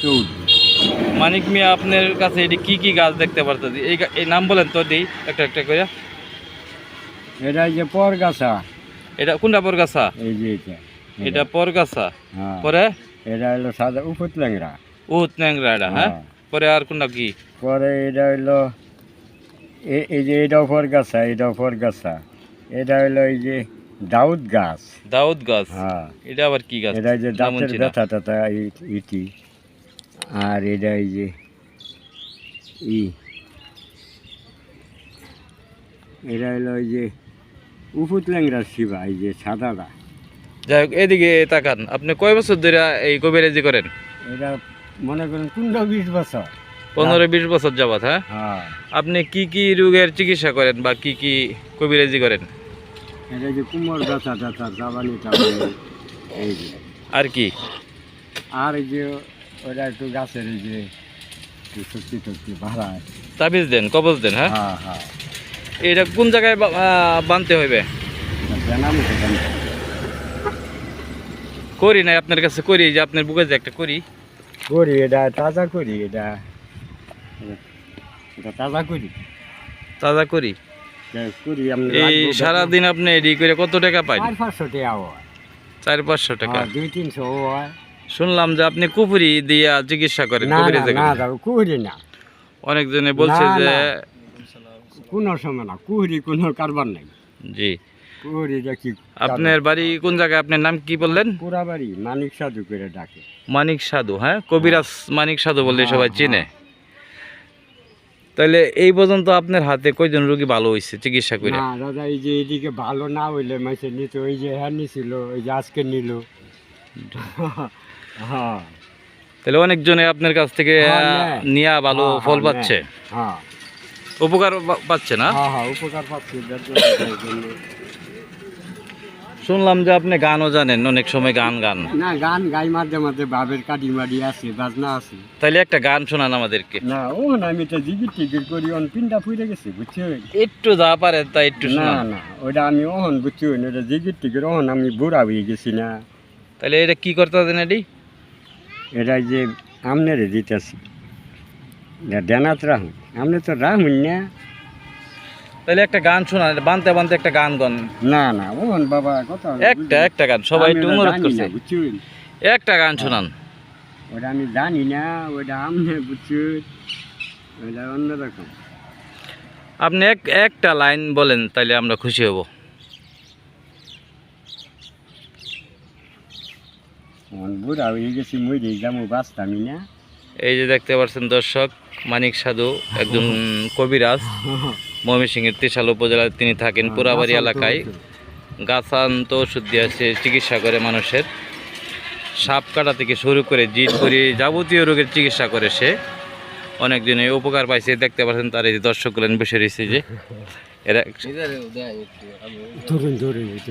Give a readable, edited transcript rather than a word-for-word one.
চৌধুরী। মানিক মিয়া, আপনার কাছে এটি কি কি গাছ দেখতে পারতেছি? এই নাম বলেন তো, দিই একটা একটা করে। এটা এই যে পরগাছা, এটা কোনটা পরগাছা? এই যে এটা এটা পরগাছা। হ্যাঁ, পরে এটা হলো সাদা উপুত ল্যাংরা। উত ন্যাংরা এটা, হ্যাঁ। হ্যাঁ। পরে আর কোনটা কি? পরে এটা হইলো এই যে এটাও পরগাছা, এটাও পরগাছা। এটা হইলো এই যে দাউদ গাছ। দাউদ গাছ। হ্যাঁ, এটা আবার কি গাছ? এটা এই যে নাম দাঁতের শুনছি না। ব্যথা ট্যাথা ইটি। আর এটা এই যে এটা হলো ওই যে উপুত ল্যাংরার শিবা, এই যে সাদাটা। যাই হোক, এদিকে তাকান। আপনি কয় বছর ধরে এই কবিরাজি করেন? এটা মনে করেন 15-20 বছর। 15-20 বছর যাবত, হ্যাঁ। হ্যাঁ, আপনি কি কি রোগের চিকিৎসা করেন বা কি কি কবিরাজি করেন? এটা যে কুমোর ব্যথা ট্যাথা, জাবানি টাবানি, এই যে। আর কি? আর এই যে ওটা একটু গাছের এই যে একটু শক্তি টক্তি বাড়ায়। তাবিজ দেন, কবজ দেন, হ্যাঁ। হ্যাঁ হ্যাঁ, এটা কোন জায়গায় বানতে হইবে? জানাম তো জানি। করি নাই আপনার কাছে, করি যে আপনার বুকে যে একটা করি। করি এটা তাজা করি, এটা এটা তাজা করি। তাজা করি। করি আমি এই সারাদিন আপনি এডি করে কত টাকা পাই? 400-500 টাকা হয়। 400-500 টাকা। 200-300 হয়। শুনলাম যে আপনি কুপুরি দিয়া চিকিৎসা করেন, না না কবিরাজি না, করেন। কুহুরি না, অনেকজনে বলছে না, যে না। কোনো সময় না, কুহুরি কোনো কারবার নাই। জি। কুহুরি দেখি আপনার বাড়ি কোন জায়গায়? আপনার নাম কি বললেন? পুরাবাড়ি মানিক সাধু করে ডাকে। মানিক সাধু, হ্যাঁ। কবিরাজ মানিক সাধু বললে হ্যাঁ, সবাই চিনে। তাহলে এই পর্যন্ত আপনার হাতে কয়জন রোগী ভালো হয়েছে চিকিৎসা করে? না দাদা, এই যে এদিকে ভালো না হইলে মাসে নিত, ওই যে হ্যাঁ নিছিল, ওই যে আজকে নিল। হ্যাঁ তাহলে অনেকজনে আপনার কাছ থেকে হ্যাঁ, নেয়। নিয়া ভালো হ্যাঁ, ফল হ্যাঁ, পাচ্ছে, হ্যাঁ উপকার পাচ্ছে না? হ্যাঁ হ্যাঁ, উপকার পাচ্ছি। শুনলাম যে আপনি গানও জানেন, অনেক সময় গান গান। না, গান গাই মাঝে মাঝে, বাবের কাটি মাড়ি আছে, বাজনা আছে। তাইলে একটা গান শোনান আমাদেরকে। না ও না, আমি তো জিগির টিগির করি, অন পিন্ডা ফুইরে গেছে, বুঝছো? একটু যা পারেন তাই একটু না শোনান। না, ওটা আমি ওহন, বুঝছো? ওটা জিগির টিগির, ওহন আমি বুড়া হয়ে গেছি না। তাহলে এটা কি করতে দেন এটি? এটা যে আমনেরে দিতেছি, দেনাত রাহুন, আমনে তো রাহুন না। তাহলে একটা গান শোনান, বানতে বানতে একটা গান গান। না না, ওহন বাবা কথা একটা গান, সবাই একটু অনুরোধ করছে। বুঝছো? একটা গান শোনান। ওটা আমি জানি না, ওটা আমনে, বুঝছো? ওটা অন্যরকম। আপনি একটা লাইন বলেন, তাইলে আমরা খুশি হব। বুড়া হয়ে গেছি, মরে যাবো, বাঁচতামই না। এই যে দেখতে পাচ্ছেন দর্শক, মানিক সাধু একজন কবিরাজ, ময়মনসিংহের ত্রিশাল উপজেলায় তিনি থাকেন, পুরাবাড়ি এলাকায়। গাছান্ত ওষুধ দিয়ে সে চিকিৎসা করে মানুষের, সাপ কাটা থেকে শুরু করে জিন করি যাবতীয় রোগের চিকিৎসা করে সে। অনেকজনে উপকার পাইছে, দেখতে পাচ্ছেন। তার এই যে দর্শকগুলো বসে রয়েছে, যে এরা ধরুন ধরুন